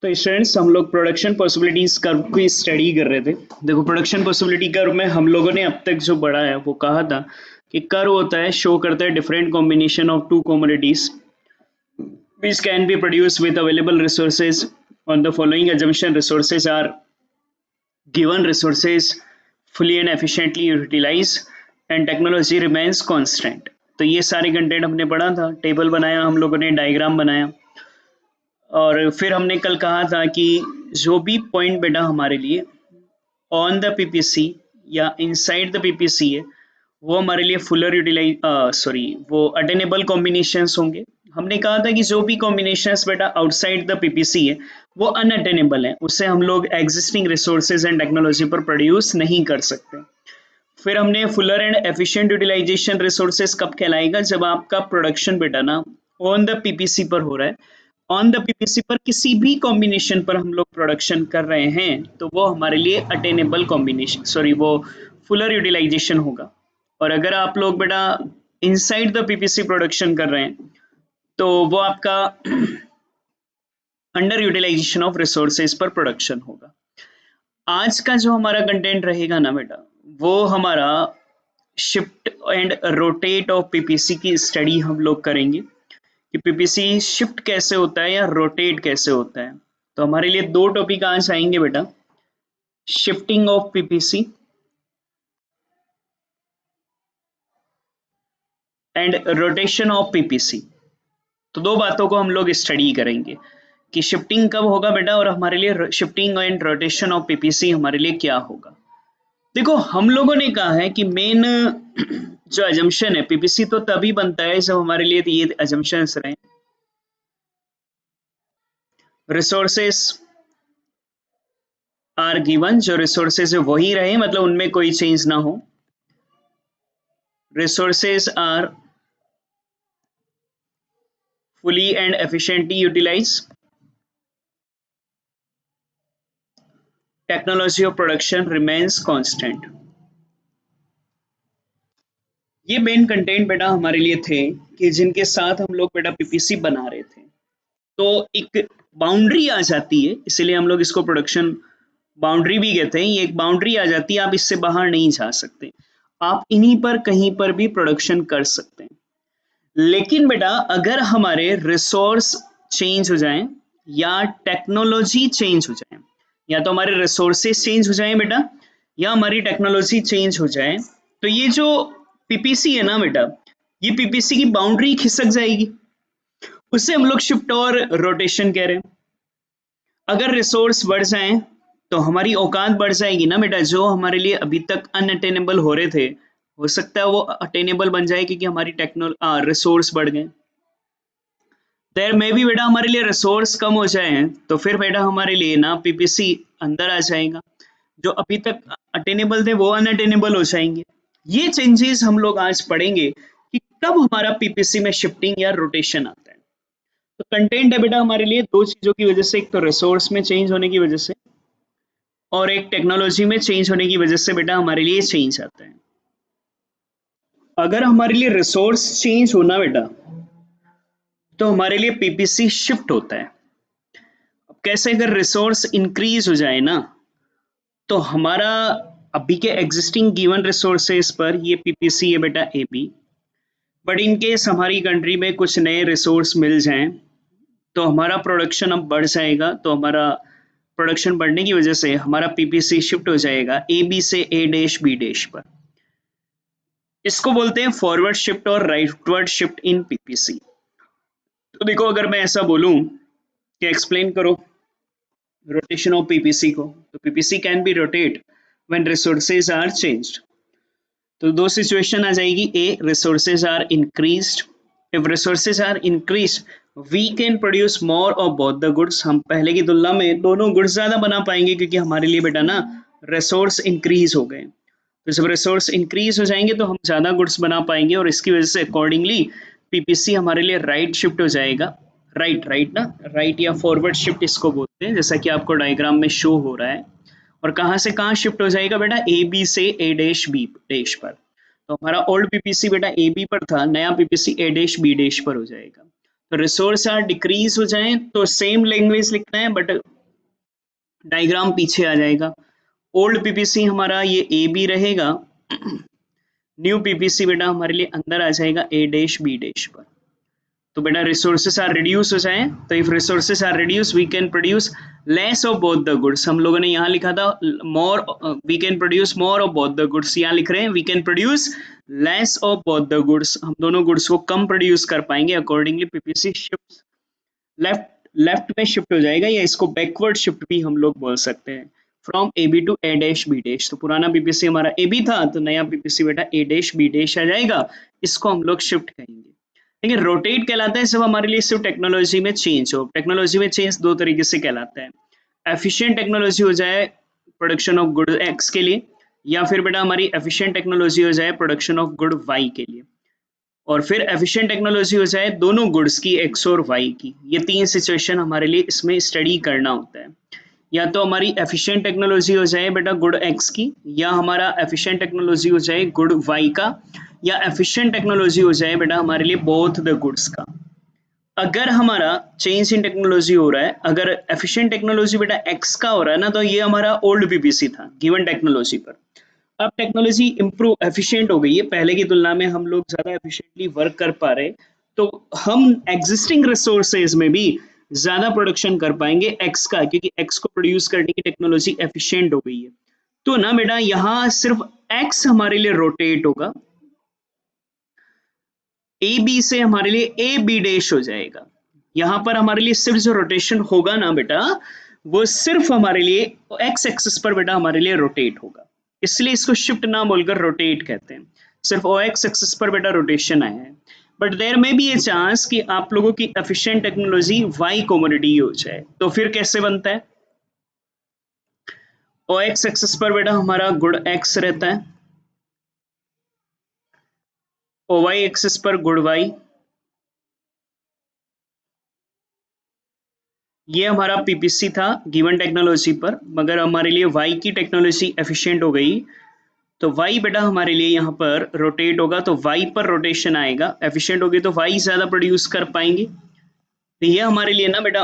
तो स्टूडेंट्स हम लोग प्रोडक्शन पॉसिबिलिटीज कर्व की स्टडी कर रहे थे। देखो प्रोडक्शन पॉसिबिलिटी कर्व में हम लोगों ने अब तक जो पढ़ा है वो कहा था कि कर्व होता है, शो करता है different combination of to commodities which can be produced with available resources on the following assumption: resources are given, resources fully and efficiently utilized and technology remains constant। तो ये सारे कंटेंट हमने पढ़ा था, टेबल बनाया हम लोगों ने, डायग्राम बनाया और फिर हमने कल कहा था कि जो भी पॉइंट बेटा हमारे लिए ऑन द पीपीसी या इनसाइड द पीपीसी है वो हमारे लिए फुलर वो अटेनेबल कॉम्बिनेशंस होंगे। हमने कहा था कि जो भी कॉम्बिनेशंस बेटा आउटसाइड द पीपीसी है वो अनअटेनेबल है, उससे हम लोग एग्जिस्टिंग रिसोर्सेज एंड टेक्नोलॉजी पर प्रोड्यूस नहीं कर सकते। फिर हमने fuller and efficient utilization resources कब कहलाएगा, जब आपका प्रोडक्शन बेटा ना ऑन द पीपीसी पर हो रहा है, ऑन द पीपीसी पर किसी भी कॉम्बिनेशन पर हम लोग प्रोडक्शन कर रहे हैं तो वो हमारे लिए अटेनेबल कॉम्बिनेशन वो फुलर यूटिलाइजेशन होगा। और अगर आप लोग बेटा इनसाइड द पीपीसी प्रोडक्शन कर रहे हैं तो वो आपका अंडर यूटिलाइजेशन ऑफ रिसोर्सेज पर प्रोडक्शन होगा। आज का जो हमारा कंटेंट रहेगा ना बेटा वो हमारा shift and rotate of PPC की स्टडी हम लोग करेंगे कि पीपीसी शिफ्ट कैसे होता है या रोटेट कैसे होता है। तो हमारे लिए दो टॉपिक आज आएंगे बेटा, shifting of PPC and rotation of PPC. तो दो बातों को हम लोग स्टडी करेंगे कि शिफ्टिंग कब होगा बेटा और हमारे लिए shifting and rotation of PPC हमारे लिए क्या होगा। देखो हम लोगों ने कहा है कि मेन जो अजम्पशन है, पीपीसी तो तभी बनता है जब हमारे लिए ये अजम्पशंस रहे, रिसोर्सेस आर गिवन, जो रिसोर्सेज है वही रहे, मतलब उनमें कोई चेंज ना हो। Resources are fully and efficiently utilized, technology of production remains constant। ये मेन कंटेंट बेटा हमारे लिए थे कि जिनके साथ हम लोग बेटा पीपीसी बना रहे थे। तो एक बाउंड्री आ जाती है, इसीलिए हम लोग इसको प्रोडक्शन बाउंड्री भी कहते हैं। ये एक बाउंड्री आ जाती है, आप इससे बाहर नहीं जा सकते, आप इन्हीं पर कहीं पर भी प्रोडक्शन कर सकते हैं। लेकिन बेटा अगर हमारे रिसोर्स चेंज हो जाएं या टेक्नोलॉजी चेंज हो जाए, या तो हमारे रिसोर्सेज चेंज हो जाएं बेटा या हमारी टेक्नोलॉजी चेंज हो जाए, तो ये जो पीपीसी है ना बेटा, ये पीपीसी की बाउंड्री खिसक जाएगी, उससे हम लोग शिफ्ट और रोटेशन कह रहे हैं। अगर रिसोर्स बढ़ जाए तो हमारी औकात बढ़ जाएगी ना बेटा, जो हमारे लिए अभी तक अनअटेनेबल हो रहे थे हो सकता है वो अटेनेबल बन जाए क्योंकि हमारी रिसोर्स बढ़ गए। देयर में भी बेटा हमारे लिए रिसोर्स कम हो जाए तो फिर बेटा हमारे लिए ना पीपीसी अंदर आ जाएगा, जो अभी तक अटेनेबल थे वो अनअटेनेबल हो जाएंगे। ये चेंजेस हम लोग आज पढ़ेंगे कि कब हमारा पीपीसी में शिफ्टिंग या रोटेशन आता है। तो कंटेंट है बेटा हमारे लिए दो चीजों की वजह से, एक तो रिसोर्स में चेंज होने की वजह से और एक टेक्नोलॉजी में चेंज होने की वजह से बेटा हमारे लिए चेंज आता है। अगर हमारे लिए रिसोर्स चेंज होना बेटा तो हमारे लिए पीपीसी शिफ्ट होता है। अब कैसे, अगर रिसोर्स इंक्रीज हो जाए ना तो हमारा अभी के एग्जिस्टिंग गिवन रिसोर्सेज पर ये पीपीसी है बेटा A B, but in case हमारी कंट्री में कुछ नए रिसोर्स मिल जाएं तो हमारा प्रोडक्शन अब बढ़ जाएगा, तो हमारा प्रोडक्शन बढ़ने की वजह से हमारा पीपीसी शिफ्ट हो जाएगा ए बी से ए डैश बी डैश पर। इसको बोलते हैं फॉरवर्ड शिफ्ट और राइटवर्ड शिफ्ट इन पीपीसी। तो देखो अगर मैं ऐसा बोलूं कि एक्सप्लेन करो रोटेशन ऑफ पीपीसी को, तो PPC can be rotate when resources are changed. तो दो सिचुएशन आ जाएगी, A resources are increased, if resources are increased we can produce more of both the goods, हम पहले की तुलना में दोनों गुड्स ज्यादा बना पाएंगे क्योंकि हमारे लिए बेटा ना रिसोर्स इंक्रीज हो गए। तो जब रिसोर्स इंक्रीज हो जाएंगे तो हम ज्यादा गुड्स बना पाएंगे और इसकी वजह से अकॉर्डिंगली पीपीसी हमारे लिए राइट शिफ्ट हो जाएगा। राइट ना, राइट या फॉरवर्ड शिफ्ट इसको बोलते हैं, जैसा कि आपको डायग्राम में शो हो रहा है। और कहां से कहां शिफ्ट हो जाएगा बेटा, ए बी से ए डैश बी डैश पर। तो हमारा ओल्ड पीपीसी बेटा ए बी पर था, नया पीपीसी ए डैश बी डैश पर हो जाएगा। तो रिसोर्स आर डिक्रीज हो जाए तो सेम लैंग्वेज लिखना है, बट डायग्राम पीछे आ जाएगा। ओल्ड पीपीसी हमारा ये ए बी रहेगा, न्यू पीपीसी बेटा हमारे लिए अंदर आ जाएगा ए डैश बी डैश पर। तो बेटा रिसोर्सेस आर रिड्यूस हो जाए, तो if resources are reduce we can produce less of both the goods. हम लोगों ने यहाँ लिखा था more, we can produce more of both the goods, यहाँ लिख रहे हैं we can produce less of both the goods, हम दोनों गुड्स को कम प्रोड्यूस कर पाएंगे। Accordingly PPC shift left, left में शिफ्ट हो जाएगा, या इसको बैकवर्ड शिफ्ट भी हम लोग बोल सकते हैं, from A B to A dash B dash. तो पुराना पीपीसी हमारा ए बी था, तो नया पीपीसी बेटा ए डैश बी डैश आ जाएगा, इसको हम लोग शिफ्ट कहेंगे। देखिए रोटेट कहलाता है जब हमारे लिए सिर्फ टेक्नोलॉजी में चेंज हो। टेक्नोलॉजी में चेंज दो तरीके से कहलाता है, एफिशिएंट टेक्नोलॉजी हो जाए प्रोडक्शन ऑफ गुड एक्स के लिए, या फिर बेटा हमारी एफिशिएंट टेक्नोलॉजी हो जाए प्रोडक्शन ऑफ गुड वाई के लिए, और फिर एफिशिएंट टेक्नोलॉजी हो जाए दोनों गुड्स की एक्स और वाई की। ये तीन सिचुएशन हमारे लिए इसमें स्टडी करना होता है। या तो हमारी एफिशिएंट टेक्नोलॉजी हो जाए बेटा गुड एक्स की, या हमारा एफिशिएंट टेक्नोलॉजी हो जाए गुड वाई का, या एफिशिएंट टेक्नोलॉजी हो जाए बेटा हमारे लिए बोथ द गुड्स का। अगर हमारा चेंज इन टेक्नोलॉजी हो रहा है, अगर एफिशिएंट टेक्नोलॉजी बेटा एक्स का हो रहा है ना, तो ये हमारा ओल्ड पीपीसी था गिवन टेक्नोलॉजी पर। अब टेक्नोलॉजी इम्प्रूव एफिशिएंट हो गई है, पहले की तुलना में हम लोग ज्यादा एफिशिएंटली वर्क कर पा रहे, तो हम एग्जिस्टिंग रिसोर्सेज में भी ज्यादा प्रोडक्शन कर पाएंगे एक्स का, क्योंकि एक्स को प्रोड्यूस करने की टेक्नोलॉजी एफिशिएंट हो गई है। तो ना बेटा यहाँ सिर्फ एक्स हमारे लिए रोटेट होगा, ए बी से हमारे लिए ए बी डैश हो जाएगा। यहां पर हमारे लिए सिर्फ जो रोटेशन होगा ना बेटा, वो सिर्फ हमारे लिए एक्स एक्सिस पर बेटा हमारे लिए रोटेट होगा, इसलिए इसको शिफ्ट ना बोलकर रोटेट कहते हैं। सिर्फ ओ एक्स एक्सिस पर बेटा रोटेशन आया है, बट देयर में भी ये चांस कि आप लोगों की एफिशिएंट टेक्नोलॉजी वाई कमोडिटी हो जाए। तो फिर कैसे बनता है, ओ एक्स एक्सिस पर बेटा हमारा गुड एक्स रहता है, ओ वाई एक्सिस पर गुड वाई, ये हमारा पीपीसी था गिवन टेक्नोलॉजी पर, मगर हमारे लिए वाई की टेक्नोलॉजी एफिशिएंट हो गई, तो वाई बेटा हमारे लिए यहाँ पर रोटेट होगा, तो वाई पर रोटेशन आएगा, एफिशिएंट होगी तो वाई ज्यादा प्रोड्यूस कर पाएंगे। तो ये हमारे लिए ना बेटा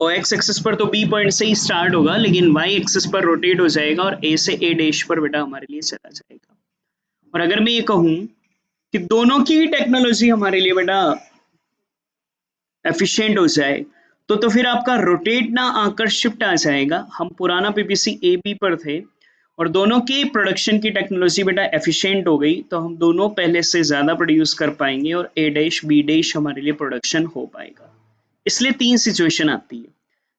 ओ एक्स एक्सिस पर तो बी पॉइंट से ही स्टार्ट होगा, लेकिन वाई एक्सिस पर रोटेट हो जाएगा और ए से ए डैश पर बेटा हमारे लिए चला जाएगा। और अगर मैं ये कहूँ कि दोनों की टेक्नोलॉजी हमारे लिए बेटा एफिशिएंट हो जाए, तो फिर आपका रोटेट ना आकर शिफ्ट आ जाएगा। हम पुराना पीपीसी ए बी पर थे और दोनों की प्रोडक्शन की टेक्नोलॉजी बेटा एफिशिएंट हो गई, तो हम दोनों पहले से ज्यादा प्रोड्यूस कर पाएंगे और ए डैश बी डैश हमारे लिए प्रोडक्शन हो पाएगा। इसलिए तीन सिचुएशन आती है,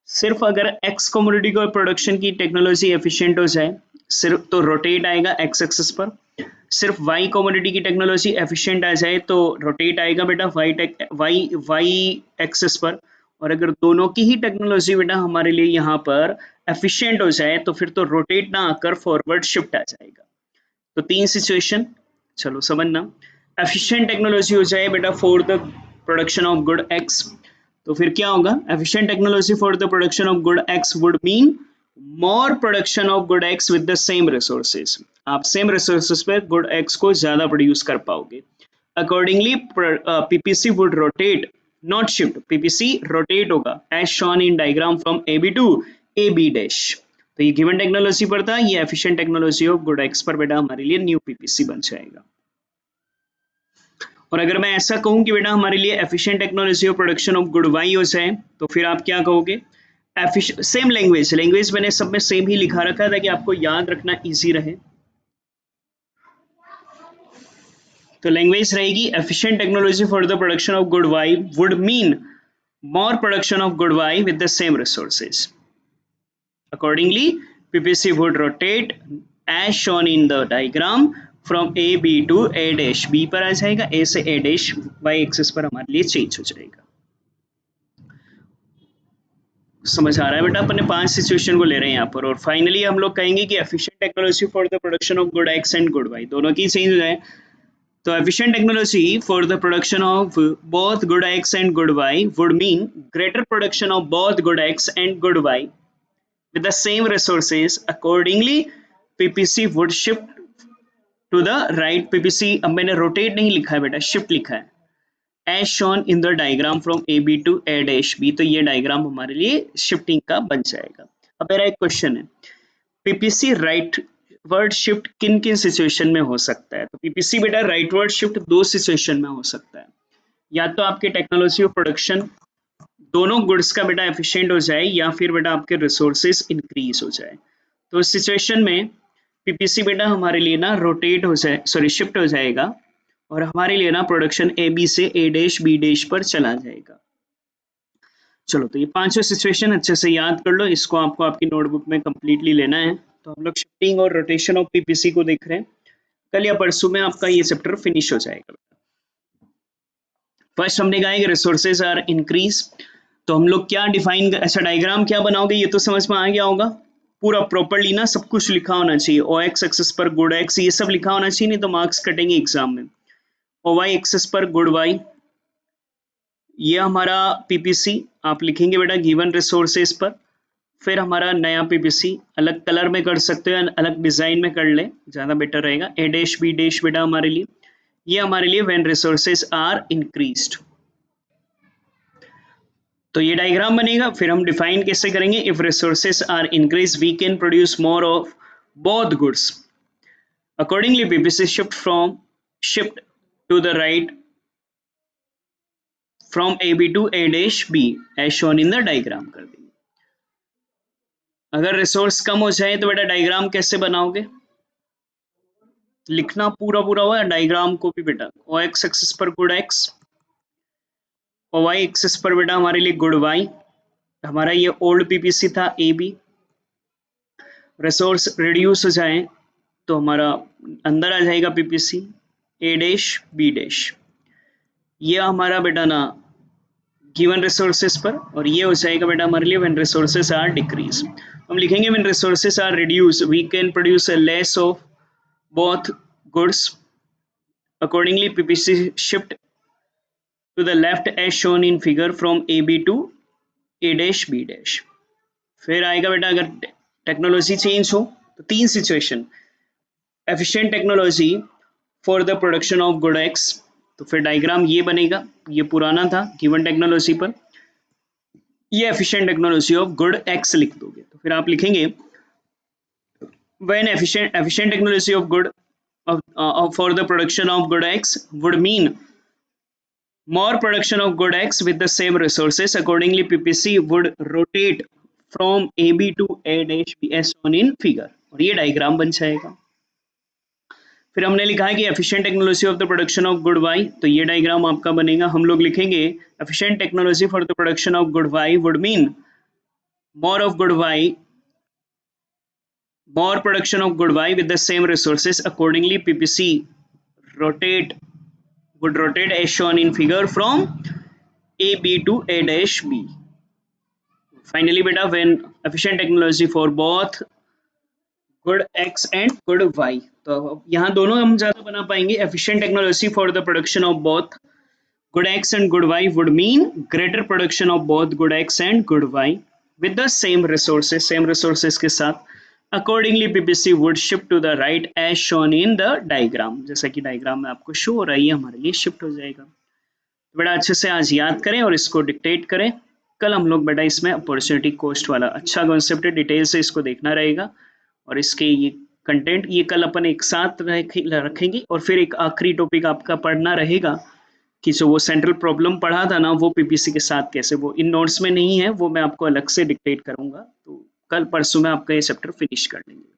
सिर्फ अगर एक्स कमोडिटी को प्रोडक्शन की टेक्नोलॉजी एफिशिएंट हो जाए सिर्फ तो रोटेट आएगा एक्स एक्सिस पर, सिर्फ वाई कमोडिटी की टेक्नोलॉजी एफिशिएंट आ जाए तो रोटेट आएगा बेटा वाई एक्सिस पर, और अगर दोनों की ही टेक्नोलॉजी बेटा हमारे लिए यहाँ पर एफिशिएंट हो जाए तो फिर तो रोटेट ना आकर फॉरवर्ड शिफ्ट आ जाएगा। तो तीन सिचुएशन चलो समझना, एफिशिएंट टेक्नोलॉजी हो जाए बेटा for the production of good X, तो फिर क्या होगा, efficient technology for the production of good X would mean more production of good X with the same resources. आप सेम रिसोर्सेज पे गुड एक्स को ज्यादा प्रोड्यूस कर पाओगे। Accordingly PPC would rotate not shift, PPC rotate होगा as shown in diagram from A B to A B dash. तो ये given technology पर था, ये efficient technology of good x पर बेटा हमारे लिए न्यू पीपीसी बन जाएगा। और अगर मैं ऐसा कहूं कि बेटा हमारे लिए efficient technology of production of good Y हो जाए, तो फिर आप क्या कहोगे, सेम लैंग्वेज मैंने सब में सेम ही लिखा रखा है ताकि आपको याद रखना इजी रहे। तो लैंग्वेज रहेगी efficient technology for the production of good Y would mean more production of good Y with the same resources. Accordingly, PPC would rotate as shown in the diagram from A B to A dash, B पर आ जाएगा, A से A dash Y axis पर हमारे लिए change हो जाएगा। समझ आ रहा है बेटा, अपने 5 सिचुएशन को ले रहे हैं यहाँ पर, और फाइनली हम लोग कहेंगे कि efficient technology for the production of good X and good Y दोनों की चेंज हो जाए, तो efficient technology for the production of both good X and good Y would mean greater production of both good X and good Y with the same resources. Accordingly, PPC would shift to the right. PPC अब मैंने rotate नहीं लिखा है बेटा, shift लिखा है, as shown in the diagram from AB to A dash B। तो ये diagram हमारे लिए shifting का बन जाएगा। अब मेरा एक क्वेश्चन है, पीपीसी राइट वर्ड शिफ्ट किन किन सिचुएशन में हो सकता है? तो पीपीसी बेटा राइट वर्ड शिफ्ट दो सिचुएशन में हो सकता है, या तो आपके टेक्नोलॉजी ऑफ प्रोडक्शन दोनों गुड्स का बेटा एफिशिएंट हो जाए, या फिर बेटा आपके रिसोर्सेज इंक्रीज हो जाए। तो इस सिचुएशन में पीपीसी बेटा हमारे लिए ना रोटेट हो जाए, सॉरी शिफ्ट हो जाएगा, और हमारे लिए ना प्रोडक्शन ए बी से ए डैश बी डैश पर चला जाएगा। चलो, तो ये पांचों सिचुएशन अच्छे से याद कर लो, इसको आपको आपकी नोटबुक में कंप्लीटली लेना है। तो हम लोग शिफ्टिंग और रोटेशन ऑफ पीपीसी को देख रहे हैं, कल या परसों में आपका ये चैप्टर फिनिश हो जाएगा। फर्स्ट हमने कहा है कि रिसोर्सेज आर इंक्रीज, तो हम लोग क्या डिफाइन, अच्छा डायग्राम क्या बनाओगे ये तो समझ में आ गया होगा, पूरा प्रॉपर्ली ना सब कुछ लिखा होना चाहिए, ओ एक्स एक्सिस पर गुड एक्स ये सब लिखा होना चाहिए, नहीं तो मार्क्स कटेंगे एग्जाम में। ओ वाई एक्सिस पर गुड वाई, ये हमारा पीपीसी आप लिखेंगे बेटा गिवन रिसोर्सेज पर। फिर हमारा नया पीपीसी अलग कलर में कर सकते हो, अलग डिजाइन में कर ले, ज्यादा बेटर रहेगा। ए डैश बी डैश बेटा हमारे लिए, ये हमारे लिए व्हेन रिसोर्सेज आर इंक्रीज्ड। तो ये डायग्राम बनेगा, फिर हम डिफाइन कैसे करेंगे, if resources are increase we can produce more of both goods, accordingly PPC shift to the right from A B to A dash B as shown in the diagram कर देंगे। अगर resource कम हो जाए तो बेटा diagram कैसे बनाओगे, लिखना पूरा पूरा हुआ डायग्राम को भी बेटा, ओ एक्स एक्सिस पर good X, O Y axis पर बेटा हमारे लिए गुड वाई, हमारा ये ओल्ड पीपीसी था ए बी, रिसोर्स रिड्यूस हो जाए तो हमारा अंदर आ जाएगा पीपीसी ए डैश बी डैश, ये हमारा बेटा ना गिवन रिसोर्सेज पर, और ये हो जाएगा बेटा हमारे लिए व्हेन रिसोर्सेज आर डिक्रीज। हम लिखेंगे when resources are reduce we can produce a less of both goods, accordingly PPC shift to the left as shown in figure from AB to A dash B dash। फिर आएगा बेटा अगर technology change हो तो तीन situation, efficient technology for the production of good X, तो फिर diagram ये बनेगा, ये पुराना था गिवन टेक्नोलॉजी पर, ये efficient technology of good x लिख दोगे, तो फिर आप लिखेंगे when efficient technology of good for the production of good X would mean more production of good X with the same resources, accordingly PPC would rotate from AB to A dash B as shown in figure, और ये diagram बन जाएगा। फिर हमने लिखा है कि efficient technology of the production of good Y, तो ये डायग्राम आपका बनेगा, हम लोग लिखेंगे efficient technology for the production of good Y would mean more of good Y, more production of good Y with the same resources, accordingly PPC would rotate as shown in figure from AB to A dash B। Finally beta when efficient technology for both good X and good Y, तो यहाँ दोनों हम ज्यादा बना पाएंगे, efficient technology for the production of both good X and good Y would mean greater production of both good X and good Y with the same resources के साथ, accordingly PPC would shift to the right as shown in the diagram, जैसा कि diagram में आपको show हो रहा है, ये हमारे लिए शिफ्ट हो जाएगा। तो बड़ा अच्छे से आज याद करें और इसको डिक्टेट करें, कल हम लोग बेटा इसमें अपॉर्चुनिटी कॉस्ट वाला अच्छा कॉन्सेप्ट है, डिटेल से इसको देखना रहेगा, और इसके ये कंटेंट ये कल अपन एक साथ रखेंगे, और फिर एक आखिरी टॉपिक आपका पढ़ना रहेगा कि जो वो सेंट्रल प्रॉब्लम पढ़ा था ना वो पीपीसी के साथ कैसे, वो इन नोट्स में नहीं है, वो मैं आपको अलग से डिक्टेट करूंगा, तो कल परसों में आपका ये चैप्टर फिनिश कर लेंगे।